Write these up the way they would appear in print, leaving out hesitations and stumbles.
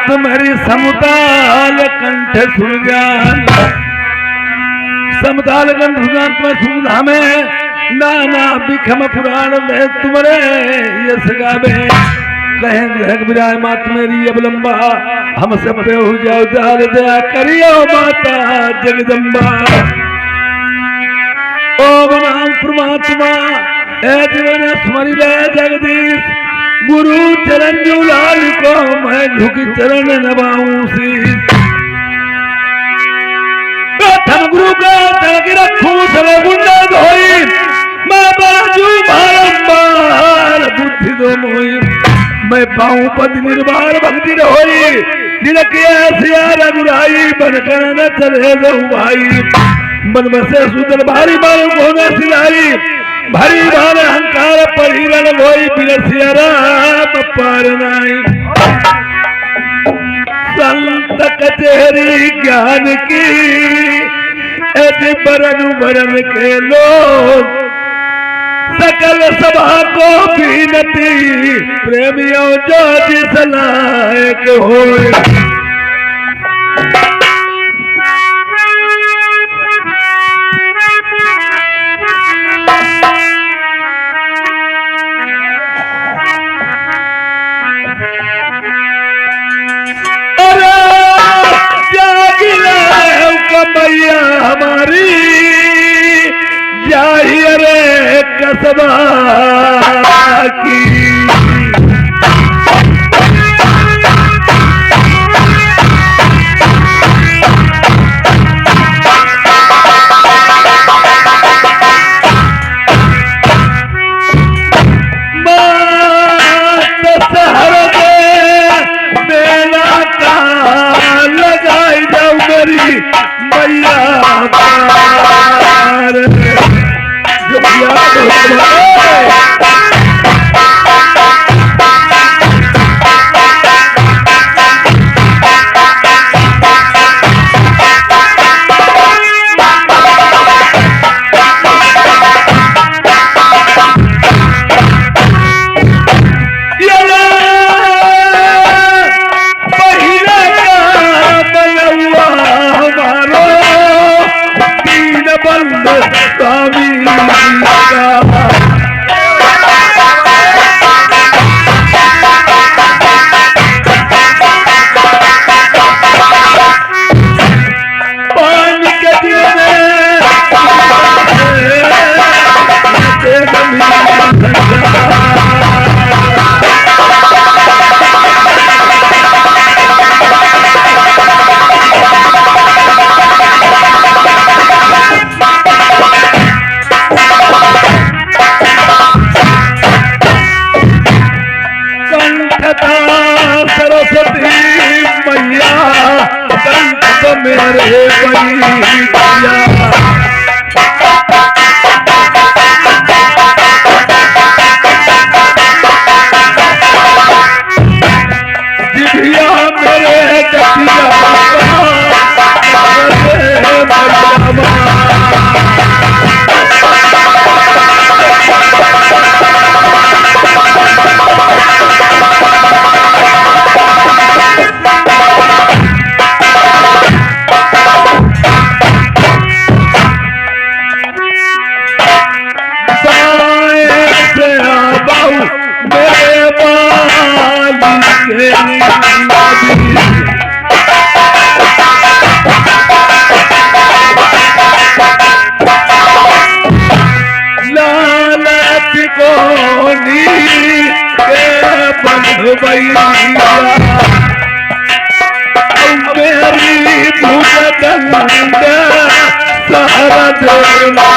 तुम्हारी समताल कंठ सुरजान समताल कंठ सुरजान तुम्हें सुधा में नाना बिखम पुराण में तुम्हारे यश गावे कहें ग्रह विराय मात मेरी अवलंबा हम सब पे हो जाओ दाल दया करियो माता जगदम्बा। ओम नाम परमात्मा ऐ जीवन स्मरि ले जगदीश गुरु चरण लाल को मैं झुक चरण नवाऊं शीश। प्रथम गुरु का तक रखूं सर्व गुंडा धोई मैं बाजू बारंबार बुद्धि दो मोई मैं पाऊं पद निर्वार भक्ति होई निरकिया सिया रघुराई बन कर न चले दो भाई मन बसे सुंदर भारी बाल को न सिलाई भरी भार अहंकार परिरण लोई बिरसिया राम पार नाई। संत कचहरी ज्ञान की ऐसे बरन बरन के लोग सकल सभा को बीनती प्रेमियों जो जिस लायक होए। मैया हमारी जाहिर कसबा की शहर में मेला का लगाई जाऊ मेरी मैया पार जब याद सरस्वती मैया कंठ मेरे मैया जिभिया मेरे जटिया लालच को नी के बंध भैया मेरी भूगदंड सहरा जोड़ना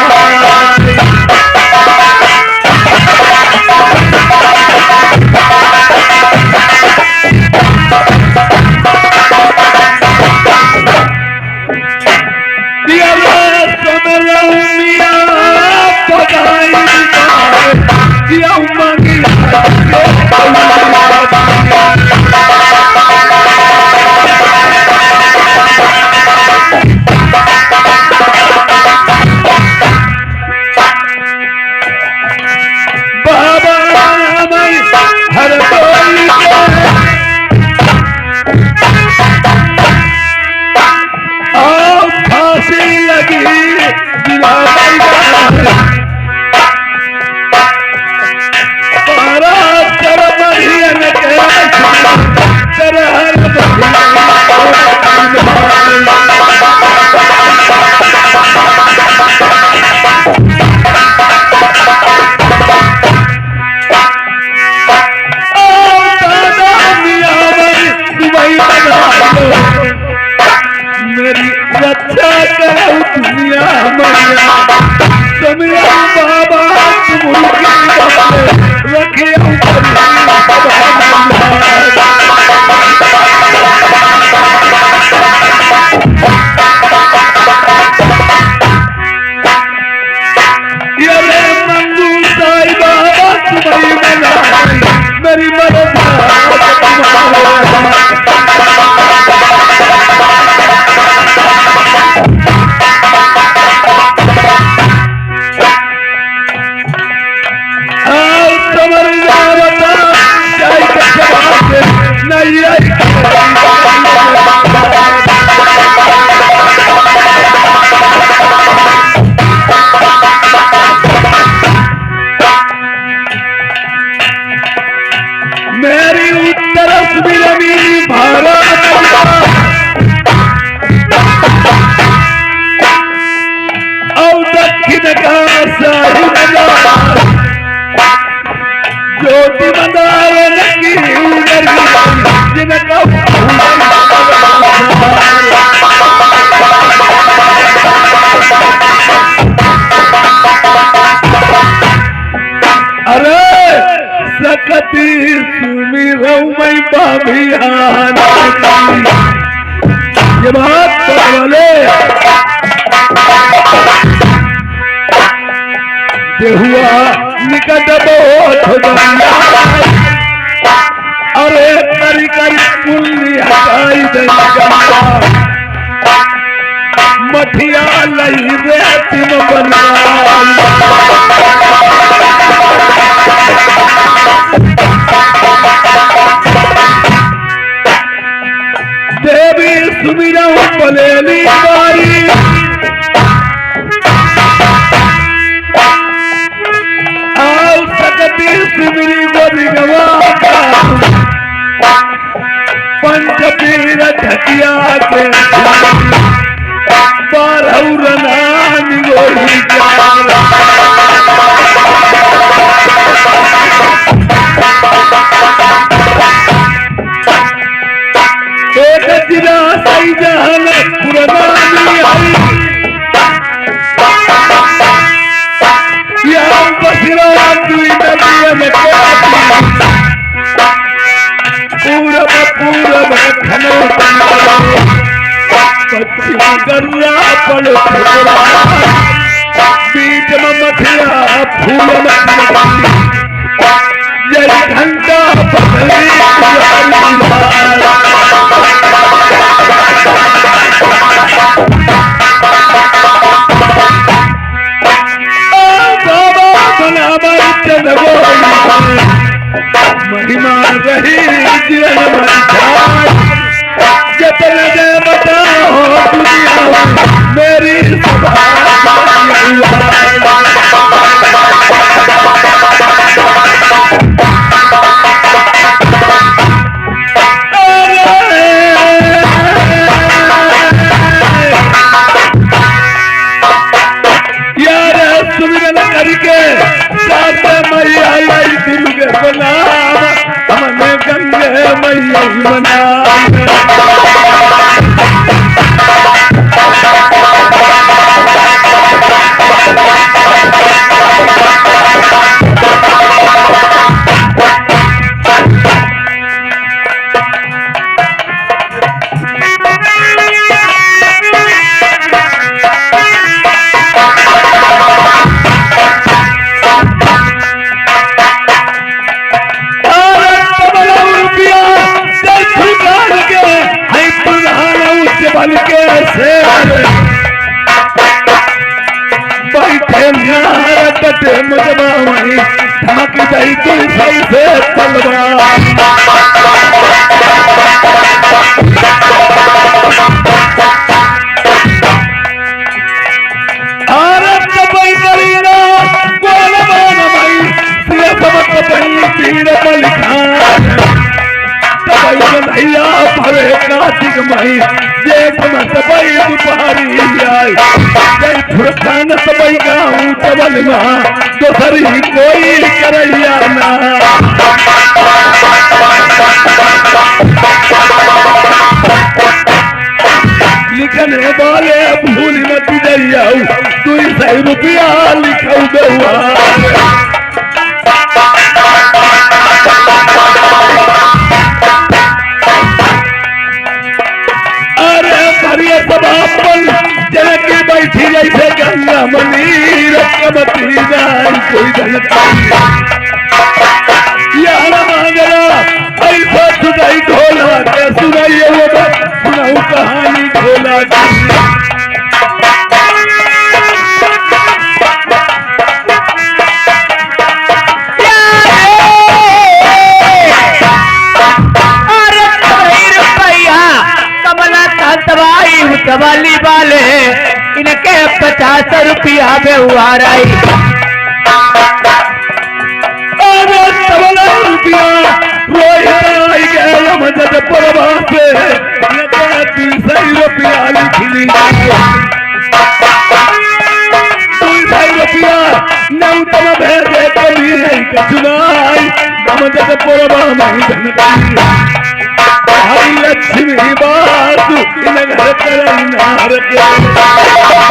मेरी उत्तर सुमिरनी भारत और दक्षिण का साहिब ज्योति मंदार जिनका अरे सकती सुमिरऊ मैं बाभियान ये बात बोले देहुआ निकट बहुत अरे करी करी पुण्य हटाई देगा मठिया लई रेती में बना देवी सुमिरा बलेली मारी आओ सकती सुमिरी गोरी गवा पंचपीर ढकिया के बारहनानी गोरी एक जिला सही जहान पुरानी आई यहाँ बसरा दुई नदिया में पूरब पूरब खनो पश्चिम गरुआ पड़ बीच में मथिया फूल जय घंटा पकड़ी महिमा रही जीवन जतन दे बताओ दुनिया मेरी यार सुमिरन करके मैया लाई दिल के बना हमने गंगे मैया बना बैठे नारकटे मुझबा वहीं धमक जाई तुल सही से तलवार आरत बई करीना गोलबान मई सिया समत बई पीर मलिखान तबई कन्हैया भरे कार्तिक मई जेठ मत बई दुपहरी आई जय फुरकान सबई गाँव चवल माँ दोसरी कोई करैया ना लिखने वाले भूल मत जाइया 200 रुपया लिखऊ गहुआ जनकी बैठी जैसे गंगा मनी रकमती जान कोई जनता यार मांगला ऐसा सुनाई ढोला के सुनाइए वो सुनाऊ कहानी ढोला की अरे कवाली वाले इनके 50 रुपया व्यवहार आई। मदद परवास रुपया लिखली 200 रुपया नौतम भेजे कभी नहीं कचुनाई मदद परवा नहीं धनकारी हरी लक्ष्मी बासु इन घर करई नार के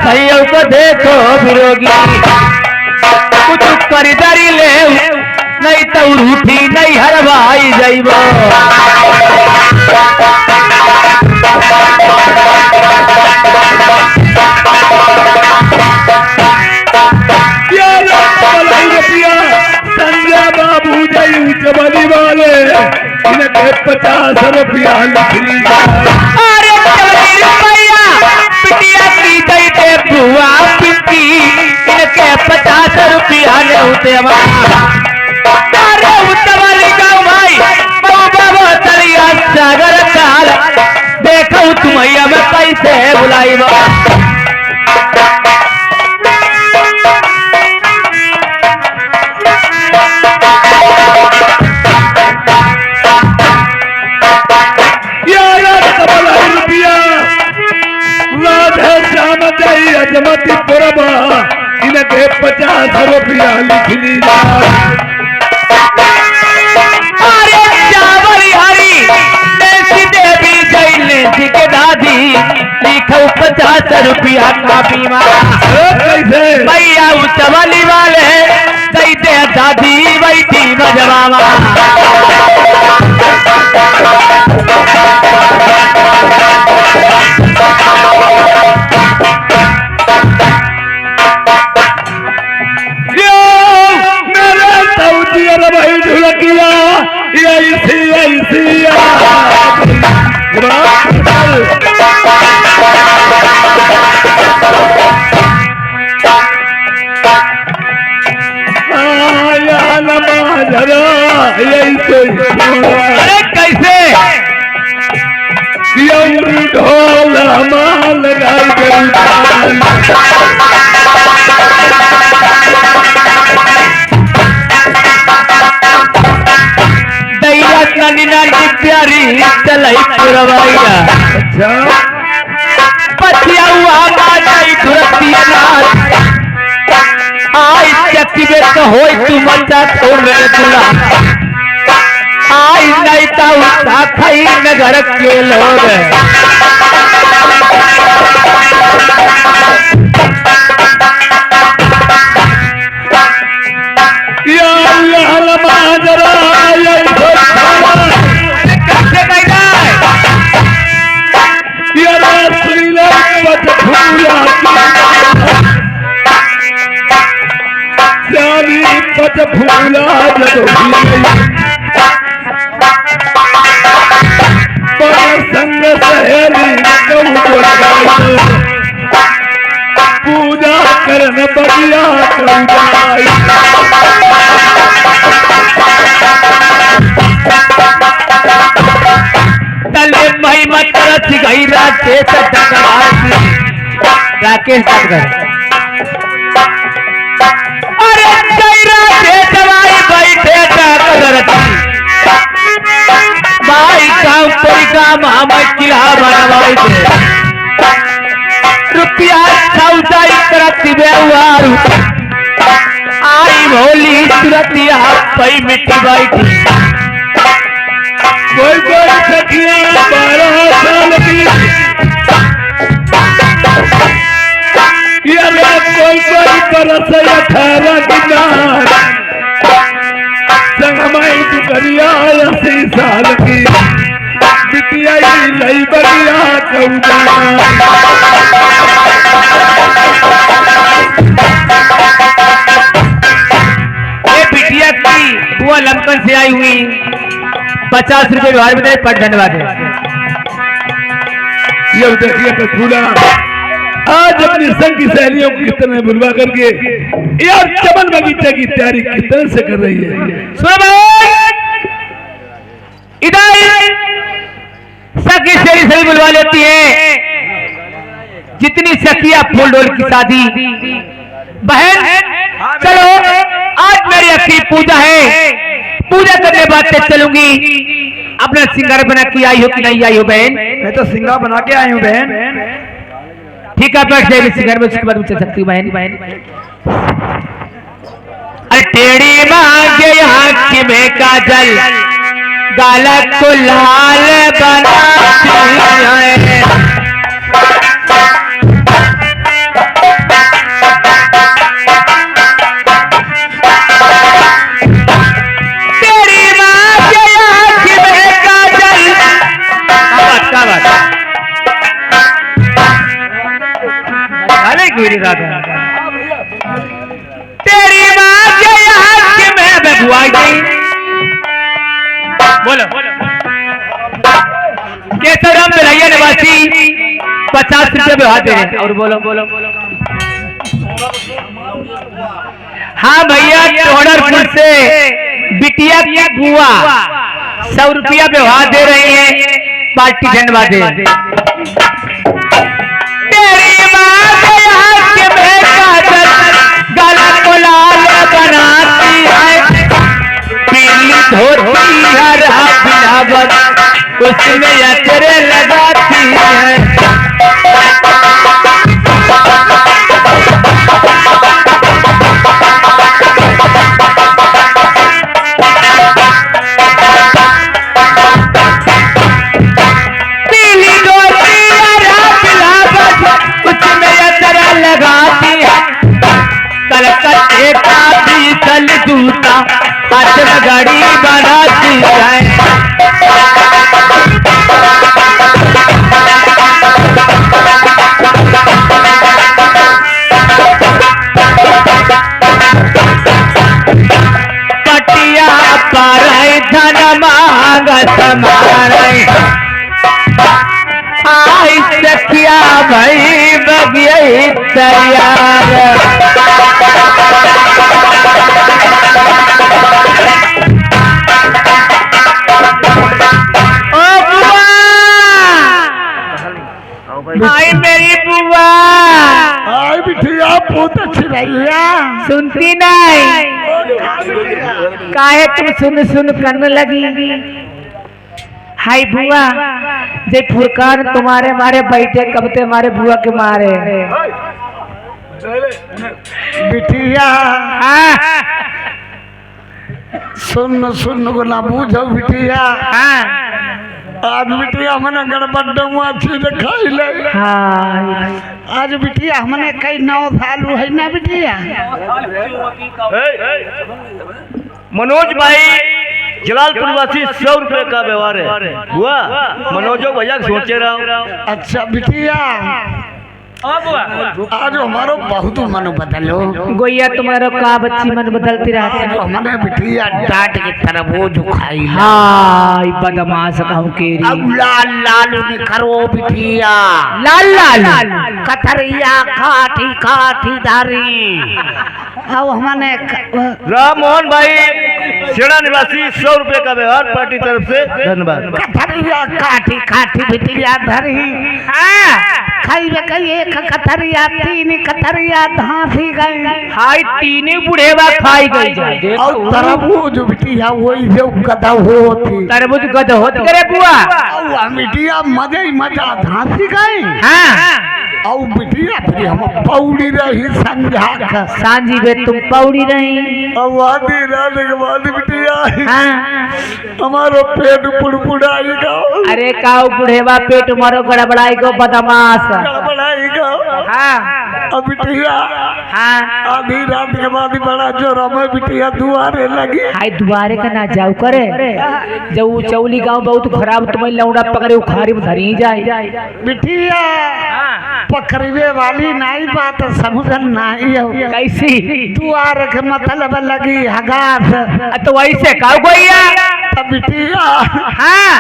सैया को देखो विरोगी कुछ खरीदारी ले नहीं तो रूठी नहीं हरवाई जाइबो संजय बाबू जय चबली वाले इनके 50 रुपया लिखली बुआ पिंकी इनके 50 रुपया ले उते अरे उतवाली गाँव भाई बाबा तलिया सागर काल देखो तुम्हारा मैं कैसे बुलाई अजमती पुरबा इनके 50 रुपया लिखली अरे चावल हरी देसी देवी जैले जी के दादी लिखो 50 रुपया काफी कैसे भैया उतवाली वाले दैते दादी बैठी मजबावा अरे कैसे ढोल माल नानी नानी प्यारी चलाई पुरवाइया पछिया हुआ माई धुरतिया नाच आई चक्की में तो होई तू मचा तो मेरे दूल्हा आई नहीं तो उठा खाई नगर के लोग भूला संग सहेली पूजा करन बगिया तले महिमा तरस गई राकेश डगर अरे बैठे भाई गाँव कोई काम हम किला बनवाई दे रुपया सौदाई करती व्यवहार आई भोली सुरतिया पई मिट्टी बैठी कोई सखिया 12 साल की कोई बरस 18 की संगमाई दुकरिया 80 साल की बिटिया लई बगिया कौना ये बिटिया की बुआ लमकन से आई हुई 50 रुपए व्यवहार में पट धन्यवाद है। ये देखिए प्रफुल्ला आज अपनी संग की सहेलियों को कितने बुलवा करके यार चमन बगीचे की तैयारी कितने से कर रही है। सुनो भाई, इधर सखी सहेली सभी बुलवा लेती है, जितनी सखिया फूल डोल की शादी। बहन चलो, आज मेरी अखी पूजा है, पूजा करने बाद चलूंगी। अपना सिंगार बना के आई हो कि नहीं आई हो बहन? मैं तो सिंगार बना के आई हूँ बहन। ठीक है, बैठ जाएगी सिंगार में, उसके बाद चल सकती हूँ बहन। अरे टेढ़ी मांगे हाथ में काजल, गाला को लाल बनाती है। टेढ़ी मांगे हाथ में काजल, क्या बात मेरी राधा, तेरी माँ के हाथ में बबुआ गई। बोलो केसरम बिलैया निवासी 50 रुपये व्यवहार दे रहे हैं। और बोलो बोलो हाँ भैया, टोडरपुर से बिटिया की बुआ 100 रुपया व्यवहार दे रही है, पार्टी धन्यवाद दे। तेरी माँ के हाथ में काजल, गला को लाल बनाती है। पीली धोती हरा बिलावत, उसमें अचरे लगाती है। कलकत्ते का भी चल जूता, गाड़ी बनाती है। पटिया पर धन मांग समारे, आई सखिया भाई बगिया तैयार। आई मेरी बुआ, आई बिटिया बहुत अच्छी रही है। सुनती नहीं काहे तुम सुन सुन करने लगी। हाय बुआ, जे फुरकान तुम्हारे मारे बैठे कब ते मारे बुआ के मारे। बिटिया हाँ सुन सुन को ना बूझो बिटिया। हाँ आज बिटिया हमने गड़बड़ डुआ चीज खाई ले। हाँ आज बिटिया हमने कई 9 साल है ना बिटिया। मनोज भाई जलालपुर वासी 100 रुपए का व्यवहार है। हुआ मनोजो भैया सोचे रहा। अच्छा बिटिया, आज हमारो बहुत मन बदलो। गोइया तुम्हारा का बच्ची मन बदलती रहती है। हमने बिटिया डांट के तरबूज खाई। हाय बदमाश कहूँ केरी। अब लाल लाल करो बिटिया, लाल लाल कथरिया काठी काठी धारी। अब हमने राम मोहन भाई सेड़ा निवासी 100 रुपए का व्यवहार पार्टी तरफ से धन्यवाद। कथरिया काठी काठी बिटिया धरी। खाई में कई एक कथरिया 3 कथरिया धांसी गई। हाय तीनों बुढ़ेवा खाई गई। और तरबूज बिटिया वही जो गदा होती। तरबूज गद होत करे बुआ। और बिटिया मजे ही मजा धांसी गई। हाँ और बिटिया फिर हम पौड़ी रही संझा का। सांझी बे तुम पौड़ी रही। और आधी रात के बाद बिटिया हाँ हमारो पेट पुड़पुड़ाएगा। अरे काऊ बुढ़ेवा पेट मारो गड़बड़ाई को बदमाश। गड़बड़ाएगा। हाँ अब बिटिया हाँ आधी रात के बाद बड़ा जोर में बिटिया दुआरे लगी। हाय दुआरे का ना जाओ करे। जब चौली गांव बहुत खराब तुम्हें लौड़ा पकड़े उखारी में धरी जाए। बिटिया पकड़वे वाली नहीं बात समझ नहीं हो। कैसी दुआर के मतलब लगी हगास। तो वैसे काऊ गोइया। तब बिटिया हाँ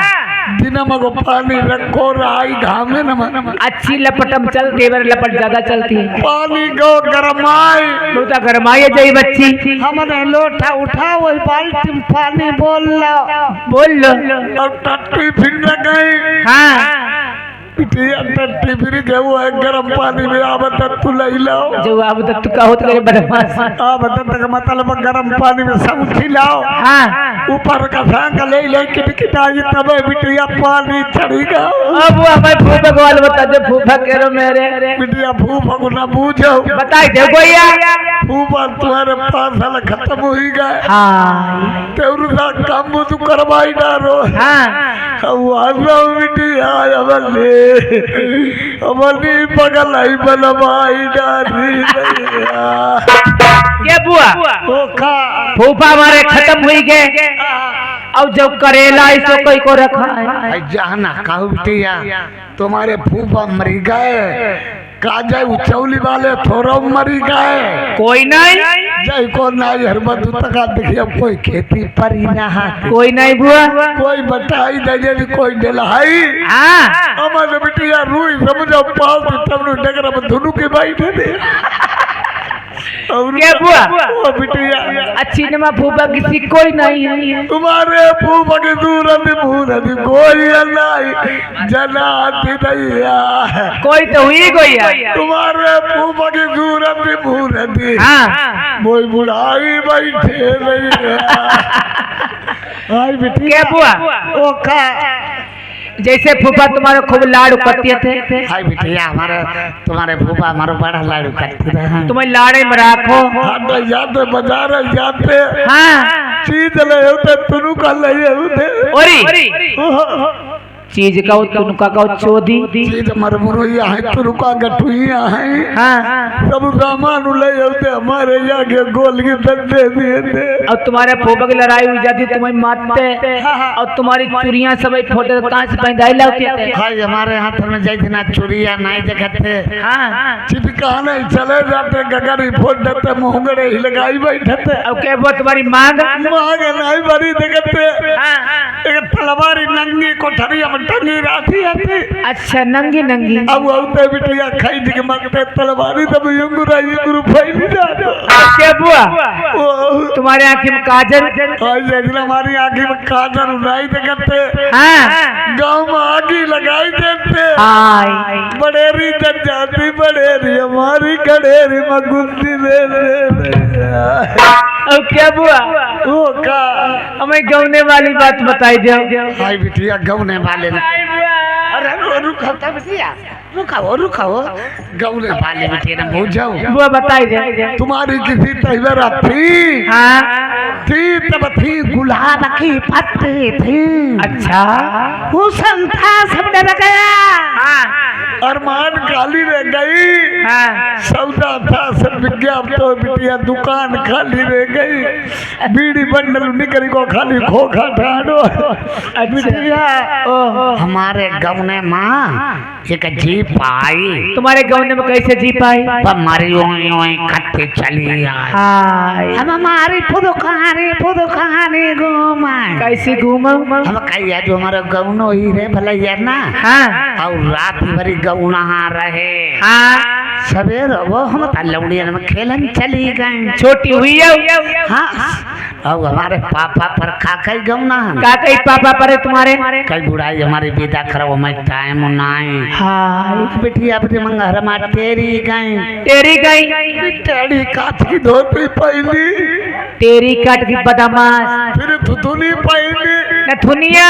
दिनमा को पानी रखो राई घामे न अच्छी लपटम चल देवर लपट ज्यादा चलती है पानी को गरमाई लोटा गरमाइए जाई बच्ची हमने लोटा उठा वही बाल्टी में पानी बोल बोल लो और टट्टी फिर न गई हाँ पिटिया टट्टी फिर गए वो है गरम पानी में आवत तू लई लाओ जो अब तक तू का होत लगे बदमाश आवत तक मतलब गरम पानी में सब खिलाओ हाँ ऊपर का सांग ले ले किटकिटाई तब बिटिया पानी चढ़ेगा अब वो हमारे फूफा को वाल बता दे फूफा कह रहे मेरे बिटिया फूफा को ना पूछो बताई दे गोया फूफा तुम्हारे 5 साल खत्म हो ही गए हाँ तेरू सा काम तू करवाई डारो हाँ वाला बिटिया अमली बगल आई बनवाई डारी ये बुआ ओखा फूफा हमारे खत्म हुई गए अब जब करेला इसको कोई को रखा है जाना कहू बिटिया तुम्हारे फूफा मरी गए काजे उचौली वाले थोरो मरी गए कोई नहीं जय को नाई हरबत तका देखिए कोई खेती पर ही ना हाथ कोई नहीं बुआ कोई बटाई दे दे कोई डलाई हाँ हमारे बिटिया रुई समझो पास तब नु डगरा में धुनु के बैठे दे और क्या बुआ ओ बिटिया अच्छी नमा फूफा किसी कोई नहीं है तुम्हारे फूफा के दूरत मूरत कोई नहीं जनाती दैया कोई तो हुई कोई है तुम्हारे फूफा के दूरत मूरत हाँ कोई बुढ़ाई बैठे दैया हाय बिटिया क्या बुआ ओखा जैसे फूफा तुम्हारे खूब लाड़ करते थे हाय बिटिया हमारे तुम्हारे फूफा हमारे बड़ा लाडू करते रहे तुम्हें लाड़े में रखो हाथ जाते बाजार जाते हाँ चीज ले होते तुनु का ले होते ओरी चीज का तुनका का चोदी चीज मरमुरिया है तुनुका गठुइया है हाँ सब सामान ले होते हमारे यहाँ के गोल के डंडे दिए थे और तुम्हारे फूफा की लड़ाई हुई जाती तुम्हें मारते और तुम्हारी चूड़ियां सब फोटो कहाँ से पहनाई लाते थे हाय हमारे हाथ में जाई थी ना चूड़िया नहीं देखते हाँ चिपका नहीं चले जाते गगरी फोड़ देते मोहंगड़े ही लगाई बैठते अब क्या वो तुम्हारी मांग मांग नहीं बड़ी देखते एक तलवारी नंगी कोठरी में टंगी राती आती अच्छा नंगी नंगी अब औते बिटिया खाई के मांगते तलवारी तब युंगुरा फैली जाता क्या बुआ तुम्हारे आँखी में काजल आज जैसे हमारी आँखी में काजल नहीं देखते हाँ गांव में आगी लगाई देते हाय बड़ेरी जब जाती बड़ेरी हमारी गड़ेरी में गुंदी दे अब क्या बुआ वो का हमें गौने वाली बात बताई दो हाय बिटिया गौने वाले ने अरे रुको बिटिया रुको गौने वाले बिटिया ने बुझाओ बुआ बताई दे तुम्हारी किसी तहवेरा थी हाँ थी तब थी गुलाब की पत्ती थी अच्छा हुसन था सब डर गया हाँ अरमान खाली रह गई हाँ सौदा था सब विज्ञापन तो बिटिया दुकान खाली रह गई बीड़ी बंडल निकली को खाली खोखा ठाडो बिटिया हमारे गौने माँ एक जीप आई तुम्हारे गौने में कैसे जी पाई हमारी ओई कट्टी चली आई हाय हम हमारी फुदुखानी घूमा कैसे घूमो हम कहिए जो हमारे गौनो ही रे भला यार ना हाँ और रात भरी गौना रहे हाँ सवेर वो हम लौड़िया में खेलन चली गए छोटी हुई है हाँ और हमारे पापा पर काकई गौना का कई पापा पर तुम्हारे कई बुढ़ाई हमारी विदा करो मैं टाइम नहीं हाय बिटिया अपने मंगहर में तेरी गई तेरी गई टेढ़ी काठ की धोती पहनी तेरी कट की बदमाश फिर थुथुनी पहनी नथुनिया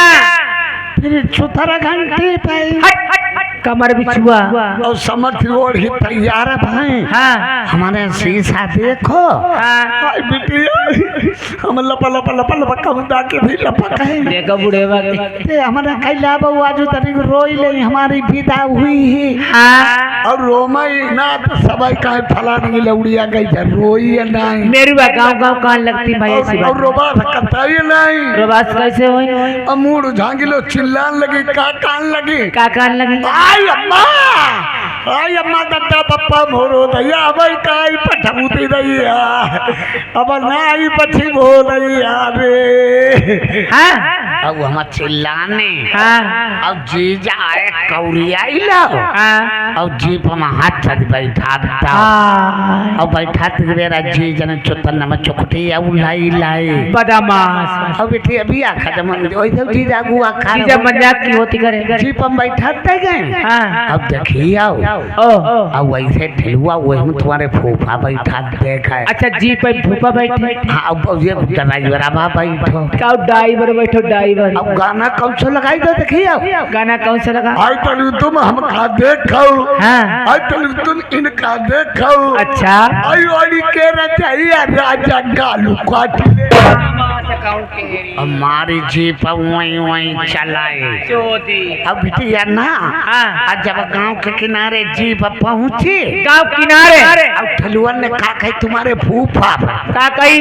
फिर छुथरा घंटी पाई हट हट हट कमर बिछुआ और समझ ओढ़ ही तैयार भाई हाँ हमारे शीशा देखो हाँ हाय बिटिया हम लपा लपा लपा लपा कम डाके भी लपा कहे देखो बूढ़े वाले ते हमारा कैला बउआ जो तनिक रोई ले हमारी विदा हुई ही हाँ और रोमई ना तो सबाई काहे फलाने लौड़िया गई था रोई है नहीं मेरी बात गाँव गाँव कान लगती भाई ऐसी और बात रोबा कताई नहीं रोबास कैसे हुई अमूड झांगिलो चिल्लान लगी का कान लगी का कान लगी आई अम्मा दत्ता पप्पा मोरो दैया भाई काई पठबूती दैया अब नाई पछी भो दैया रे हाँ अब हम चिल्लाने हाँ अब जीजा आए कौरिया लो हाँ अब जीप हम हाथ छत बैठा देता हाँ अब बैठा तेरा जीजा ने चुतन में चुकटी अब लाई लाई बदमाश अब बेटी अभी आखा जब वही सब जीजा गुआ खा जीजा मजाक की होती करे जीप हम बैठाते गए हाँ अब देखिए आओ ओ अब वैसे ढिलुआ वो हम तुम्हारे फूफा बैठा देखा है अच्छा जी पे फूफा बैठे हाँ अब ये ड्राइवर आबा बैठो का ड्राइवर बैठो ड्राइवर अब गाना कौन सा लगाई दो देखिए आओ गाना कौन सा लगा आई तलु तुम हमका देखो हाँ आई तलु तुम इनका देखो अच्छा आई वाली के रचैया राजा गालू काटिले हमारी जीप वहीं वहीं चलाए अब बिटिया ना आज जब गांव के किनारे जीप पहुंची गांव किनारे अब ठलुअन ने कहा कही तुम्हारे फूफा का कही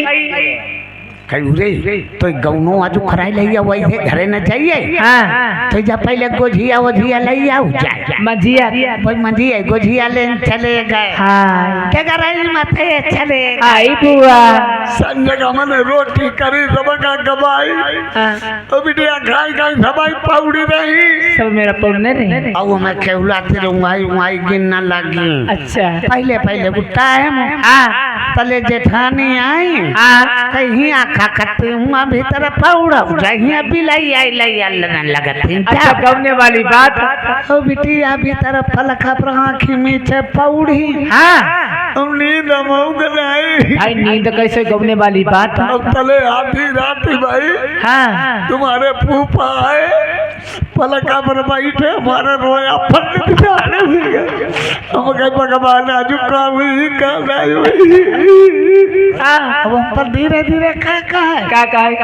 कही रे तो गौनो आजू खराई लइया वैसे घरे न जाइए हाँ तो जा पहले गोझिया वोझिया लई आओ जाए मजिया कोई मंजिया गोझिया लेन चले गए हाँ क्या कर रही माथे चले आई बुआ संजय का मन रोटी करी सबका गवाई तो बिटिया खाई खाई सबाई पाउडी रही सब मेरा पुण्य नहीं अब मैं खेलाती रहूँगी वहीं गिनना लगी अच्छा पहले पहले गुट्टा है हाँ तले जेठानी आई हाँ कहीं आखा करती हूँ भीतर पौड़ा कहीं बिलाई आई लाई अल्लाह लगती अच्छा गवने वाली बात ओ बिटिया भीतर फलका पर आँखी मीचे पौड़ी हाँ नींद मऊग नहीं भाई नींद कैसे गवने वाली बात अब तले आधी रात भाई हाँ तुम्हारे फूफा आए पलका पर बैठे हमारा रोया फट बिचारे हम कहीं भगवान आजू का हुई का नहीं हुई अब हम पर धीरे धीरे का है का है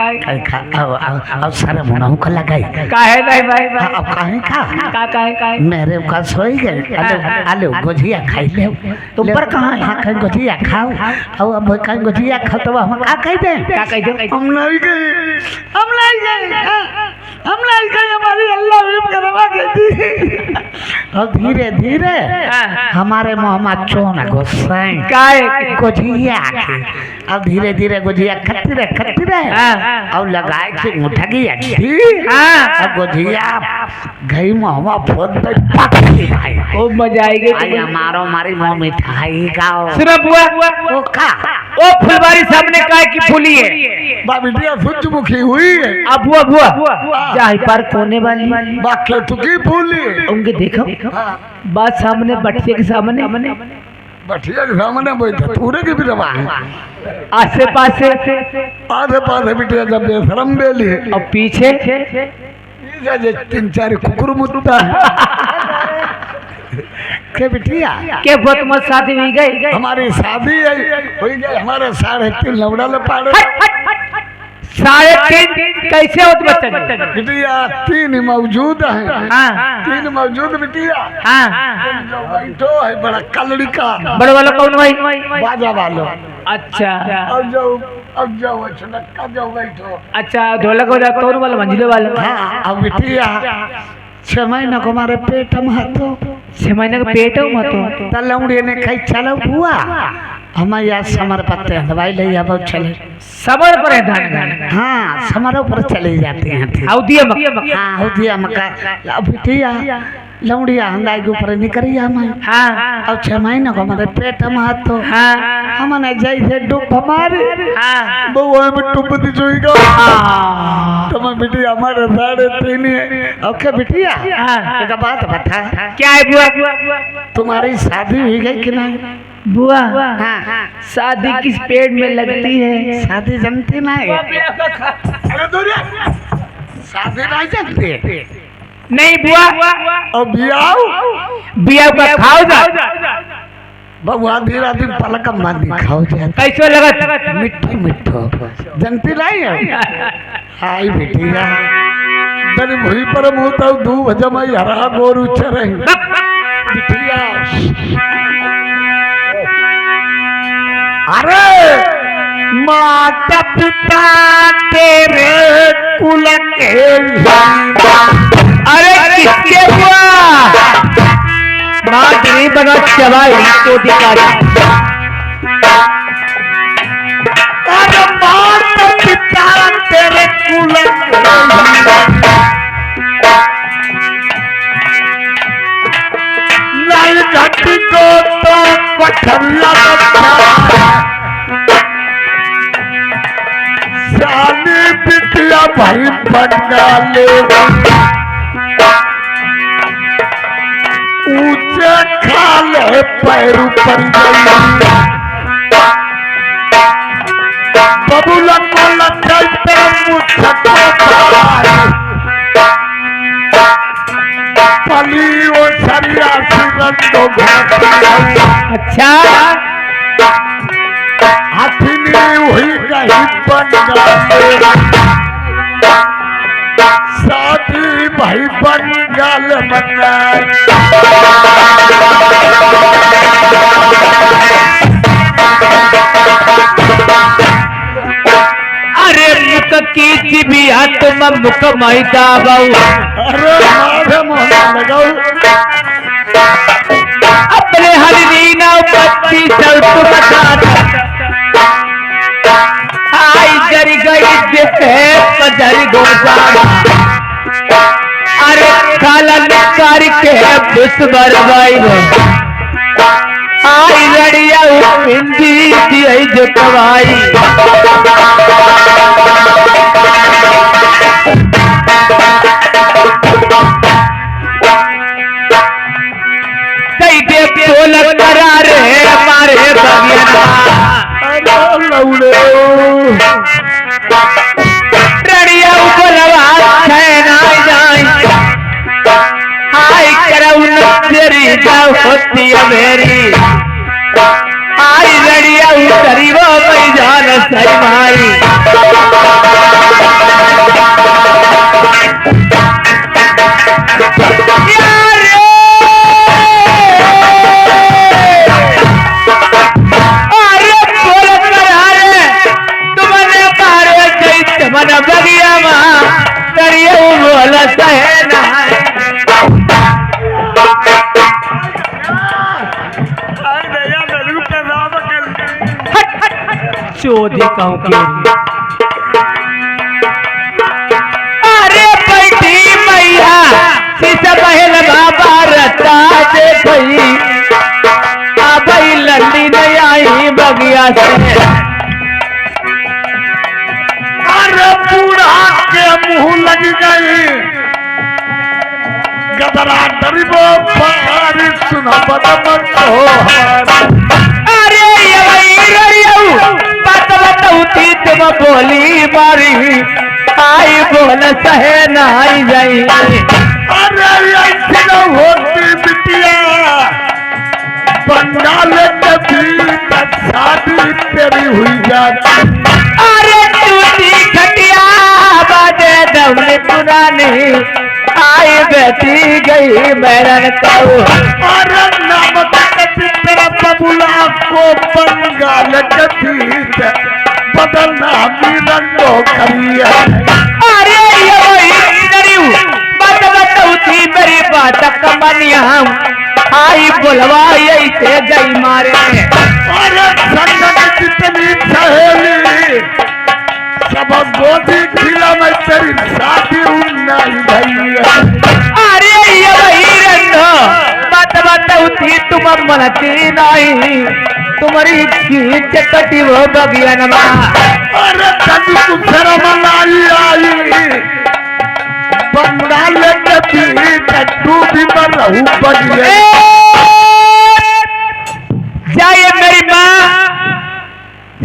अब सारे मुनाहू का लगाई का है नहीं भाई भाई अब कहीं का का है मेरे का सोई गए आलू गोझिया खाई ले तुम पर कहाँ हाँ कहीं गोझिया खाओ अब अब कहीं गोझिया खाओ तो हम का कह दे का कह दो हम नहीं गए हम नहीं गए हम नहीं गए हमारी अल्लाह भी करवा के दी अब धीरे धीरे हमारे मोहम्मद चोन गोसाई काय गोझिया के अब धीरे धीरे गोझिया खट्टी रहे अब लगाए के मुठा गया हाँ अब गोझिया गई मोहम्मद फोन पे पकड़ी भाई खूब मजा आएगी आई हमारो हमारी मुंह मिठाई खाओ सुनो बुआ वो का ओ फुलवारी सामने काय की फूली है बिटिया सूरजमुखी हुई है अब बुआ चाहे पर कोने वाली बाकी तो की फूली उनके देखो बात सामने बटिया के सामने बठिया के सामने बैठा पूरे की भी रवा है आसे पासे आधे पाधे बिटिया जब बेशरम बेली और पीछे जे 3-4 कुकुर मुत्ता के बिटिया के बहुत मत शादी हुई गई हमारी शादी हुई गई हमारे 3.5 लवड़ा ले पाड़े 3.5 कैसे होत बच्चा बिटिया 3 मौजूद हैं हाँ 3 मौजूद बिटिया हाँ जो बैठो है बड़ा कलड़ी का बड़े वाला कौन भाई बाजा वालो अच्छा अब जाओ छनक्का जाओ बैठो अच्छा ढोलक हो जाता वाला मंजिले वाला हाँ अब बिटिया 6 महीना को हमारे पेट में हाथों 6 महीने का पेट हो मत तलौड़ी ने कही चलो बुआ हम यहाँ समर पत्ते दवाई ले अब चले समर पर है धान हाँ समरों पर चले जाते हैं औदिया हाँ हो दिया मका बिटिया लौड़िया हंगाई के ऊपर निकली हम हाँ अब 6 महीना को हमारे पेट में हाथों हाँ हमने जैसे डूब हमारे हाँ बहु में टुप दी जोईगा तो मैं बिटिया हमारे 3.5 है ओके बिटिया हाँ। एक बात बता क्या है बुआ तुम्हारी शादी हुई गई कि नहीं बुआ हाँ शादी किस पेड़ में लगती है शादी जानती नहीं अरे दूरिया शादी नहीं जानती नहीं बुआ अब बियाओ बिया का खाओ जा भगवान धीरा दिन पलकम बांधी खाओ जाए कैसे लगत मिठो मिठो जनती नहीं है हाय बिटिया तरी भूई पर मुता दू भजमई हरा गोरु चरे बिटिया अरे माता पिता तेरे कुल के अरे किसके बुआ माँ गरीब बना चबाई को दिखाई अरे माता पिता तेरे कुल के भैया शादी बिटिया भाई बंगाले ऊंचे खाले पैर पर बबूला को लगते मुझको पली वो सरिया सिरंदो अच्छा हाथी हुई कहीं बंगाले शादी भाई बंगाल मनाई अरे मुख की जिबिया तुम मुख मैदा बाऊ अरे मारे मोहना लगाओ अपने हरी ना बत्ती चल तुम साथ आई जरी गई जिसे पजरी गोजाना अरे काला निकार के बुस बरवाई आई लड़िया हिंदी दी जो कवाई कई दे बोल करारे मारे बगिया रड़िया बोलवा छेना जाई आई करौन तेरी जाओ होती है मेरी आई लड़िया उतरी वो मैदान सही मारी अरे बोल करारे तुमने मारे जैसे मन बगिया माँ करिए बोल सहना चोदी कहूँ अरे बैठी मैया सीसा बहल बाबा रता दे गई अबई लंडी नहीं आई बगिया से अरे बूढ़ा के मुंह लग गई गदरा डरिबो बारिश सुना बदमन हो अरे ये वही रहियो बात बताऊती तुम बोली मारी आई बोल सहे नहीं जाई अरे ऐसी न होती बिटिया बंगाल के भीतर शादी तेरी हुई जाती अरे टूटी खटिया बाजे दमने पुरानी आई बेटी गई मैरन कहू अरे नाम तेरा बबुला को बंगाल के भीतर बदलना रंगो करिए अरे ये वही डरियो बात बताऊती मेरी बात कमनिया आई बोलवा ऐसे गई मारे अरे संगत जितनी सहेली सब गोदी खिला में तेरी शादी नहीं भैया अरे ये वही रंगो बात बताऊती तुम मनती नहीं तुम्हारी खींच कटी वो बगिया नमा अरे तभी तू शर्म लाई आई बंगाल के भीतर तू भी रहू बगिया जाइए मेरी माँ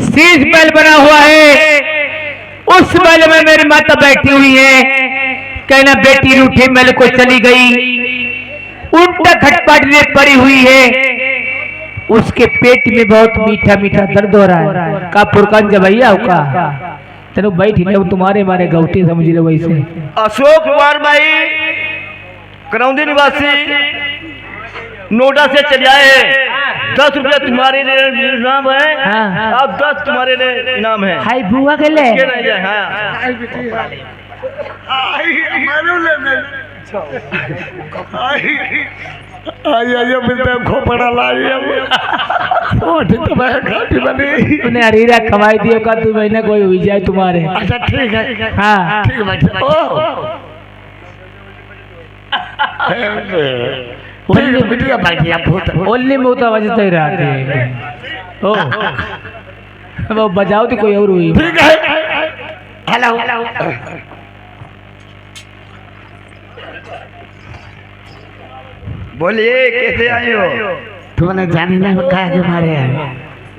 शीश महल बना हुआ है उस महल में मेरी माता बैठी हुई है कहना बेटी रूठी महल को चली गई उल्टा खटपट में पड़ी हुई है उसके पेट में बहुत मीठा मीठा दर्द हो रहा है का पुरकान जब भैया का तेरे बैठी नहीं तुम्हारे मारे गौटी समझ रहे वैसे अशोक कुमार भाई करौंदी निवासी नोएडा से चले आए हैं 10 रुपया तुम्हारे लिए इनाम है हाँ। अब 10 तुम्हारे लिए इनाम है हाय बुआ के ले के नहीं जाए हाँ आई बिटिया आई मारो ले मैं आई आई बिल्कुल खोपड़ा लाई अब ओ ठीक तो मैं खाती बनी तूने हरीरा कमाई दियो का तू महीने कोई हुई जाए तुम्हारे अच्छा ठीक है हाँ ठीक है ओ बिटिया बैठिया भूत ओनली मुंह तो बजते ही रहती है। ओ वो बजाओ तो कोई और हुई। ठीक है। हेलो बोलिए कैसे आए हो? तुमने जानी नहीं कहा कि मारे आए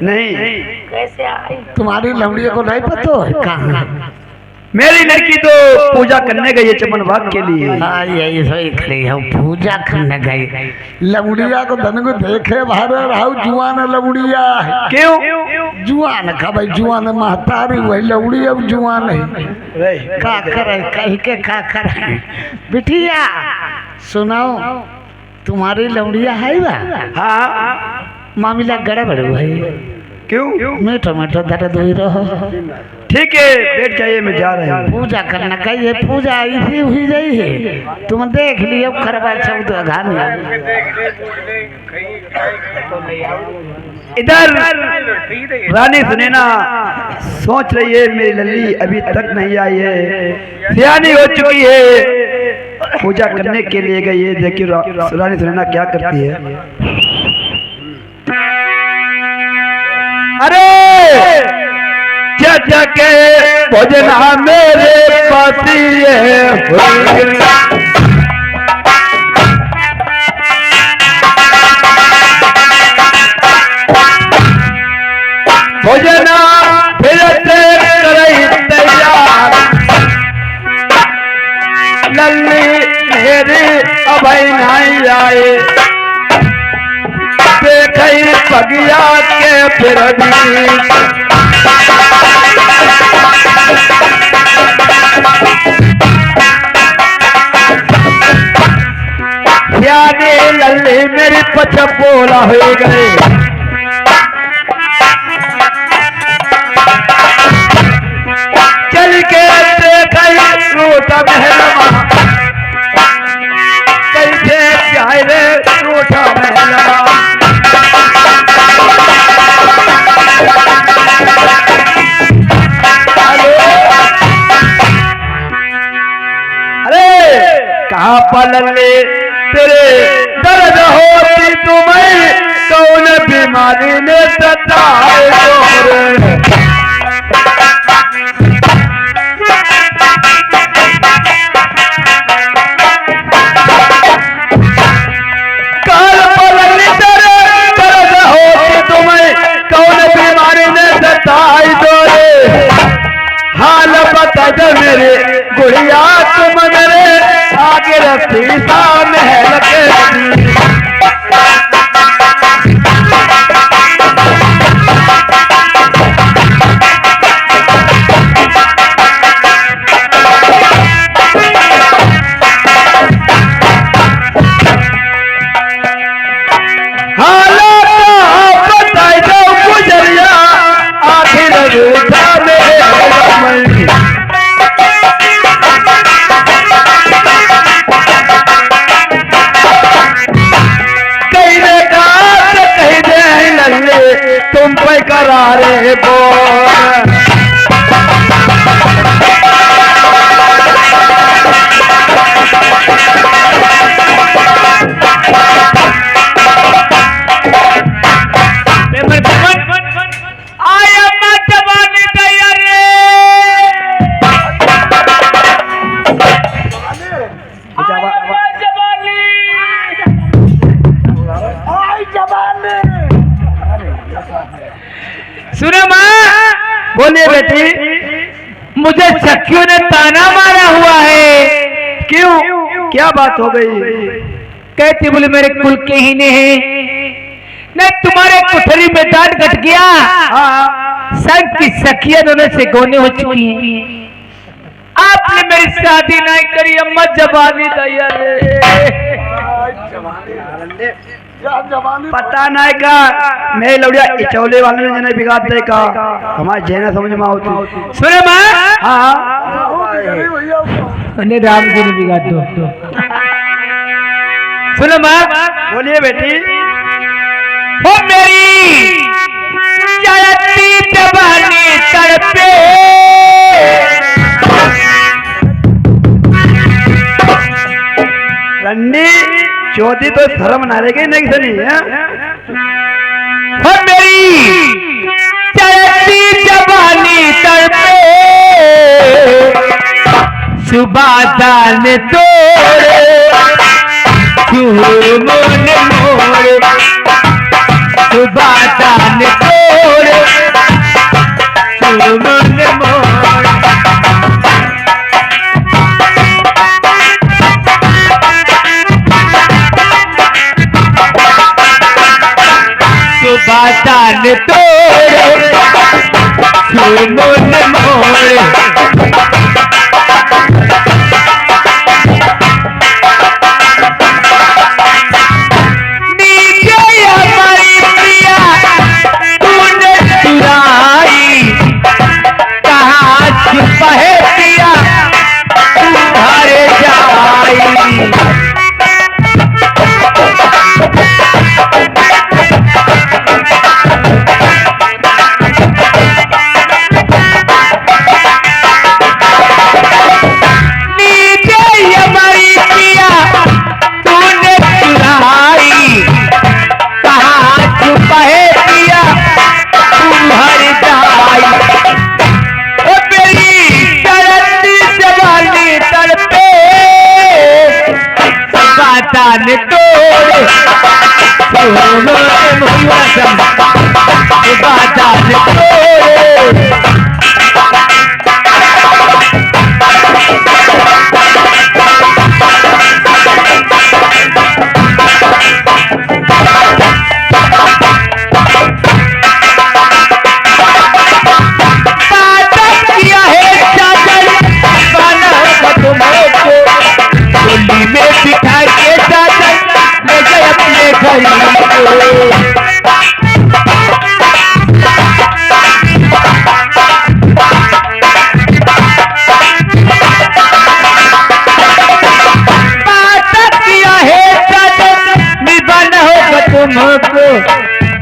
नहीं, तुम्हारी लवड़ियों को नहीं पता है कहाँ? मेरी लड़की तो पूजा करने गई है चमन बाग के लिए। हाँ यही सही खड़ी है, पूजा करने गई। लवड़िया को धन को देखे बाहर राहु जुआन लवड़िया है। क्यों? जुआन का भाई जुआन महतारी वही लवड़ी अब जुआन है। का करे कह के का करे? बिटिया सुनाओ तुम्हारी लवड़िया है बा? हाँ। मामला गड़बड़ भाई। क्यों? मीठो मीठो दर्द हुई रहो। ठीक है बैठ जाइए, मैं जा रहा हूँ। पूजा करना कहिए, पूजा इसी हुई गई है। तुम देख लियो खरबा शब्द घानी। इधर रानी सुनैना सोच रही है मेरी लल्ली अभी तक नहीं आई है, सियानी हो चुकी है, पूजा करने के लिए गई है। देखिए रानी सुनैना क्या करती है। अरे के भोजना मेरे पति भोजना फिर तैयार, लल्ली मेरी अभय नहीं आए, देख पगिया के फिर लल्ली मेरी पछ बोला हो गए। चल के रोटा महलमा कैसे जाए रे रोटा महलमा। अरे कहाँ पलले तेरे दर्द होती तुम्हें कौन बीमारी ने सताए तोरे। काल पलले तेरे दर्द होती तुम्हें कौन बीमारी ने सताए तोरे। हाल बता दे मेरे गुड़िया तुम मेरे आगे रखी महल के। हालात बताई दो गुजरिया आखिर रूठा मेरे तुम पे करारे बोल। सुने माँ, बोलिए बेटी। मुझे सखियों ने ताना मारा हुआ है। क्यों? क्या बात हो गई? कहती बोले मेरे कुल के ही ने हैं, नहीं तुम्हारे कुठरी में दांत कट गया। संग की सखियां दोनों से गोने हो चुकी हैं। आपने मेरी शादी नहीं करी, अम्मा जवानी दैया पता नहीं का मैं लौड़िया इचौले वाले ने जने बिगाड़ दे का हमारे जेना समझ में आती। सुने माँ, हाँ उन्हें राम जी ने बिगाड़ दो। सुनो माँ, बोलिए बेटी। वो मेरी जलती जवानी तड़पे, रंडी चौथी तो शर्म ना रहेगी नहीं सनी है? और मेरी चलती जवानी तड़पे सुबह दान तोड़े चूमन मोड़े सुबह दान तोड़े चूमन मोड़े सुबह दान तोड़े चूमन मोड़े दान तोड़े दान तोड़े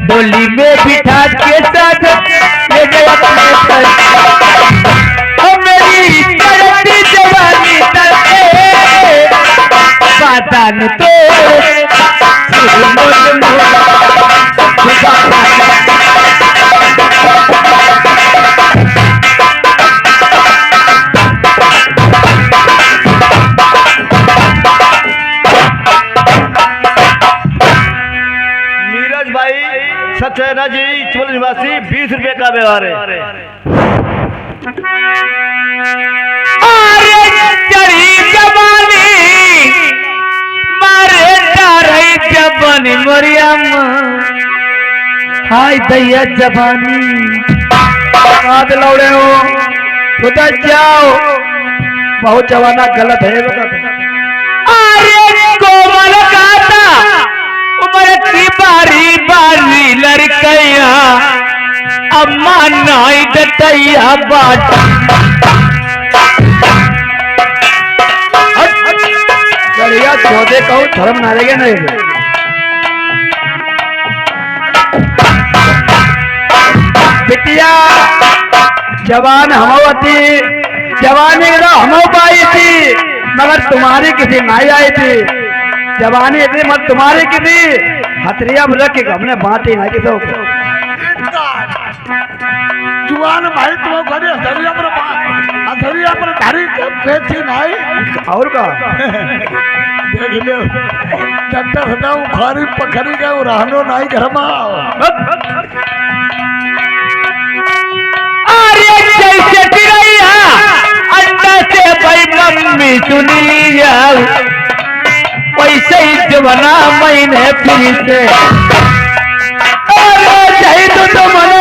डोली में बिठा के साथ ले गए अपने घर। मेरी चलती जवानी तड़पे बादान तोड़े सच है ना जी, चोल निवासी 20 रुपए का व्यवहार है। चढ़ी जवानी मारे रही जवानी मरियम हाय दैया जवानी हाथ लौड़े हो उधर जाओ, बहुत जवाना गलत है। अरे कोमल गाता उम्र की बारी बारी लड़कैया अम्मा नाई दतैया बाट बढ़िया चौधे कहूँ धर्म ना रहेगा नहीं। बिटिया जवान हमवती जवानी हम पाई थी मगर तुम्हारी किसी नहीं आई थी। जवानी इतनी मत तुम्हारी किसी हथरिया बोला कि हमने बांटी ना किसी जुआन भाई तुम घरे हथरिया पर धारी पेची नहीं और का देख लो डॉक्टर हटाऊ खारी पखरी का रहनो नहीं घर में। अरे जैसे गिरैया अंडा से भाई मम्मी सुनी जाओ वैसे ही जवाना मैंने फिर से अरे जय तो मन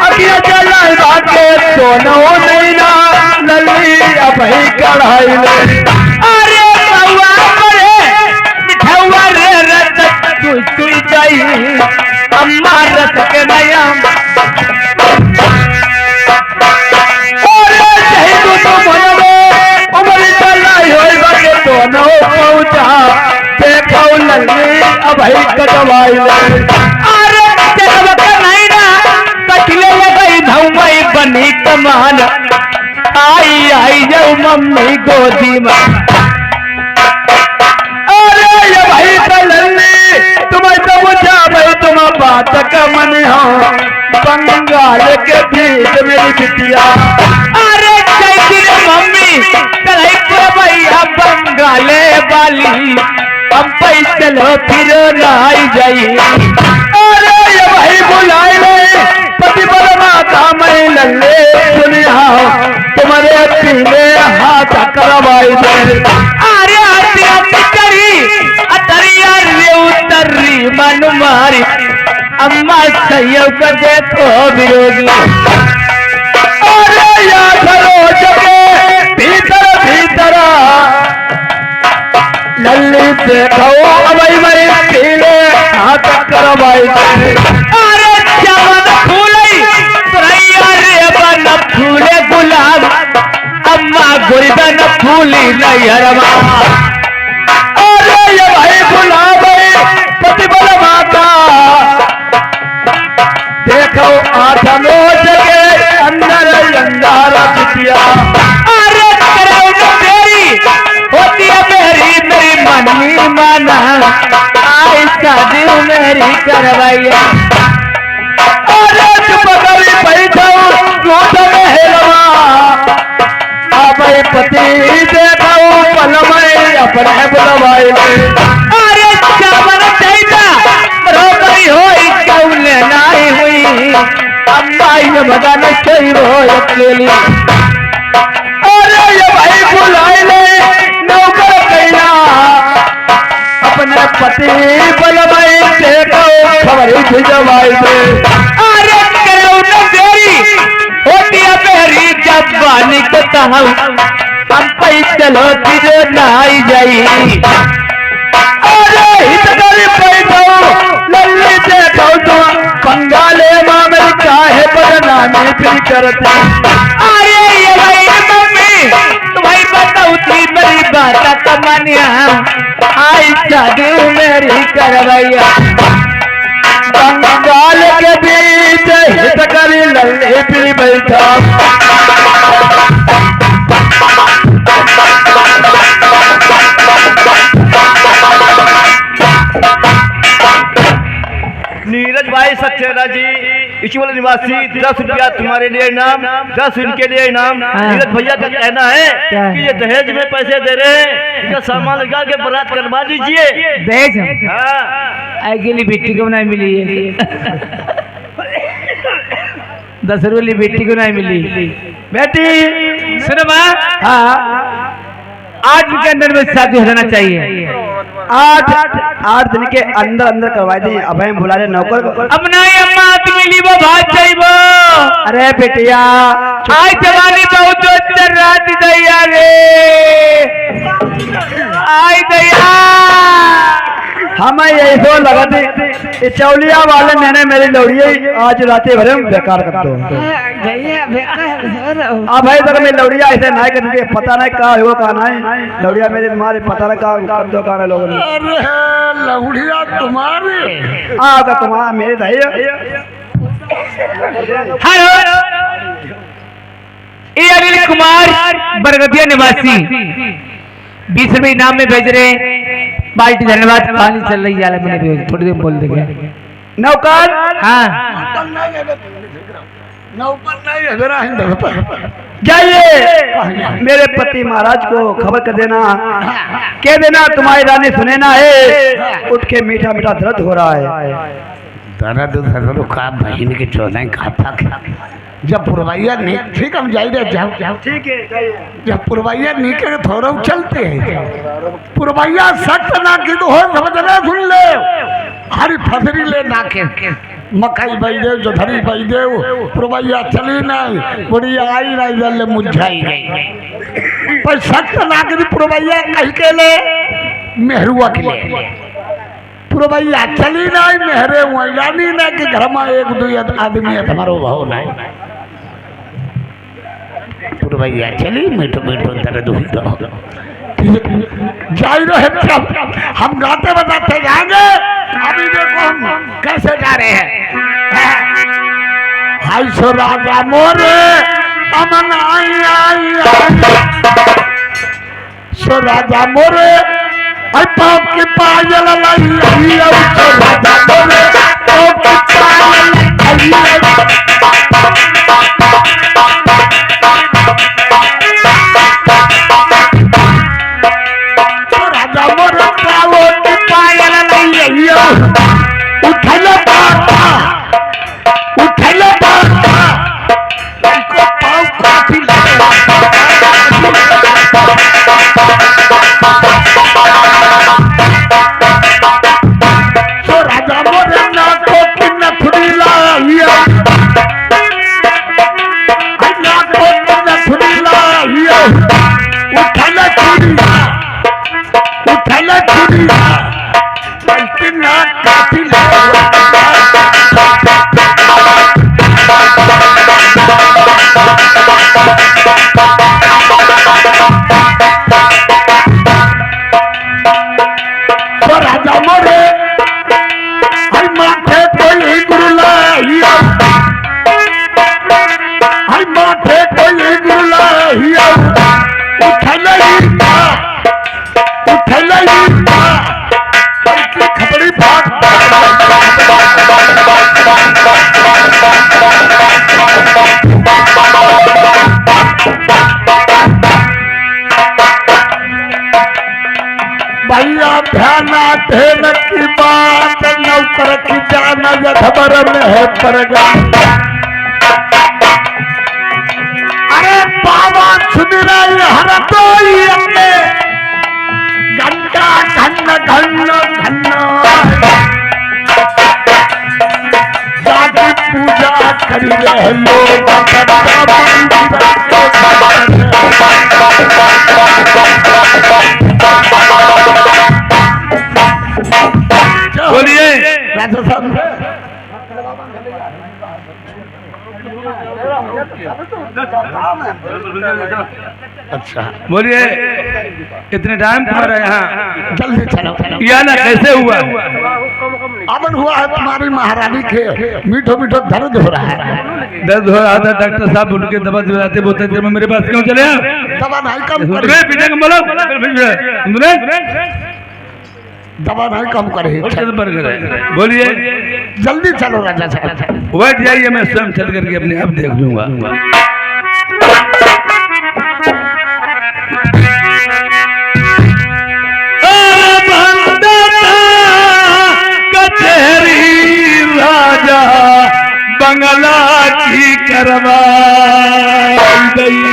अभी चला बाटे दोनों नहीं ना लल्ली अब ही कढ़ाई ले। अरे बउआ मरे मिठौआ रे रत तू जाई अम्मा रत के नया अरे जय तो मन उमर चला होई बाटे दोनों पहुंचा देखो लल्ली अब ही कटवाई ले। अरे चलवक नहीं ना कटले गई धौमई बनी कमान आई आई जाऊ मम्मी गोदी में। अरे ये भाई बात का मन हो बंगाल के बीच मेरी बिटिया। अरे कैसी रे मम्मी चलाई भैया बंगाले वाली हम पैसे लो फिर लाई जाई। अरे ये भाई बुलाए ले पति बल माता मैं लल्ले सुनिया तुम्हारे पीले हाथ करवाई दे। अरे आती अम्मी करी अतरिया रे उतरी मन मारी अम्मा सहयोग कर देखो विरोधी। अरे या खरोच के भीतर भीतर लल्ली देखो अबई मैं पीले हाथ करवाई दे। अरे चमन फूले तुरैया रे बन फूले गुलाब अम्मा गुरदन फूली नैहरवा। अरे ये भाई गुलाब पति बल माता देखो आठ नोच के अंदर अंगार बिटिया। अरे करौन तेरी होती है मेरी मेरी मनी माना आई शादी मेरी करवाइया। अरे चुप करी बैठो झूठ में हेलवा अबई पति देखो पल में अपने बुलवाई। अरे चावल चाहिए रोबई होई कौले नहीं हुई अम्मा ये मगन सही हो अकेली। अरे ये भाई बुलाए ले नौकर कैला अपने पति बल में देखो खबर भिजवाई दे। अरे करौन तेरी होती है मेरी जवानी को तहु हम पैसे लो फिर नहीं जाई। अरे हितकारी बैठो लल्ली देखो तो बंगाले मामले काहे बदनामी फिर करती। अरे ये भाई मम्मी तुम्हारी बताऊ थी मेरी बात कमानिया आई शादी मेरी करवैया। बंगाल के बीच हितकारी लल्ली फिर बैठा। नीरज भाई सक्सेना जी इचवल निवासी 10 रुपया तुम्हारे लिए इनाम 10 इनके लिए इनाम। नीरज भैया का कहना है कि ये दहेज में पैसे दे रहे हैं इनका सामान लगा के बारात करवा दीजिए। दहेज हाँ अकेली बेटी को नहीं मिली है 10 रुपये बेटी को नहीं मिली। बेटी सुनो माँ हाँ आज के अंदर में शादी हो जाना चाहिए। 8 दिन के अंदर अंदर करवाई दी। अब हम बुला रहे नौकर को। अब नहीं अम्मा मिली वो भाग जाइबो। अरे बेटिया आज जवानी बहुत चल रात दैया रे आई दैया हमें ऐसो लगत चौलिया वाले मैंने मेरी लौड़िया आज रात भर बेकार कर दो। अब भाई तक मैं लौड़िया ऐसे नहीं करती पता नहीं कहा हो कहा नहीं लौड़िया मेरे मारे पता नहीं कहा कर दो कहा लोगों ने। अरे लौड़िया तुम्हारी आपका तुम्हारा मेरे दही हेलो ये अनिल कुमार बरगदिया निवासी 20 रुपये इनाम में भेज रहे हैं। बाल्टी धन्यवाद पानी चल रही है मैंने भेज थोड़ी देर बोल देंगे। नौकर हाँ जाइए मेरे पति महाराज को खबर कर देना कह देना तुम्हारी रानी सुनैना है उठ के मीठा मीठा दर्द हो रहा है। दर्द का बहन के 14 खाता जब पुरवैया नहीं ठीक हम जाई रहे जाओ ठीक है जब पुरवैया नहीं के थोड़ा चलते हैं पुरवैया सख्त ना की तो हो समझ रहे सुन ले हरी फसरी ले ना के मकई बई दे जो धरी बई दे पुरवैया चली नहीं बुढ़िया आई नहीं जल मुझाई गई पर सख्त ना की पुरवैया कह के ले मेहरुआ के ले पुरवैया चली नहीं मेहरे हुई रानी ना कि घर में 1-2 आदमी है तुम्हारो भाव नहीं पुरवैया चली मीठो मीठो दर्द हुई जाई रहे हम गाते बताते जाएंगे। अभी देखो हम कैसे जा रहे हैं। हाय सो राजा मोरे अमन आई आई सो राजा मोरे पाप के पायल लाई राजा मोरे ना काफी राजा मोरे हर माथे कोई गुरुलाहिया हर माथे कोई गुरुलाहिया उठलई खपड़ी भाग भैया ध्याना ध्यान की बात नौकर की जाना या खबर में है परगा अरे बाबा सुन रहे हर कोई अपने घंटा घन घन घन जाके पूजा कर रहे लोग बोलिए राजा साहब अच्छा बोलिए इतने टाइम तुम्हारा यहाँ जल्दी चलो या ना कैसे हुआ अमन हुआ है तुम्हारी महारानी के मीठो मीठो दर्द हो रहा है दर्द हो रहा था डॉक्टर साहब उनके दवा दिलाते बोलते थे मेरे पास क्यों चले आप? दवा नहीं कम करे पीछे कम बोलो दवा नहीं कम करे बोलिए जल्दी चलो राजा साहब बैठ जाइए मैं स्वयं चल करके अपने आप देख लूंगा कचहरी राजा बंगला की करवा गई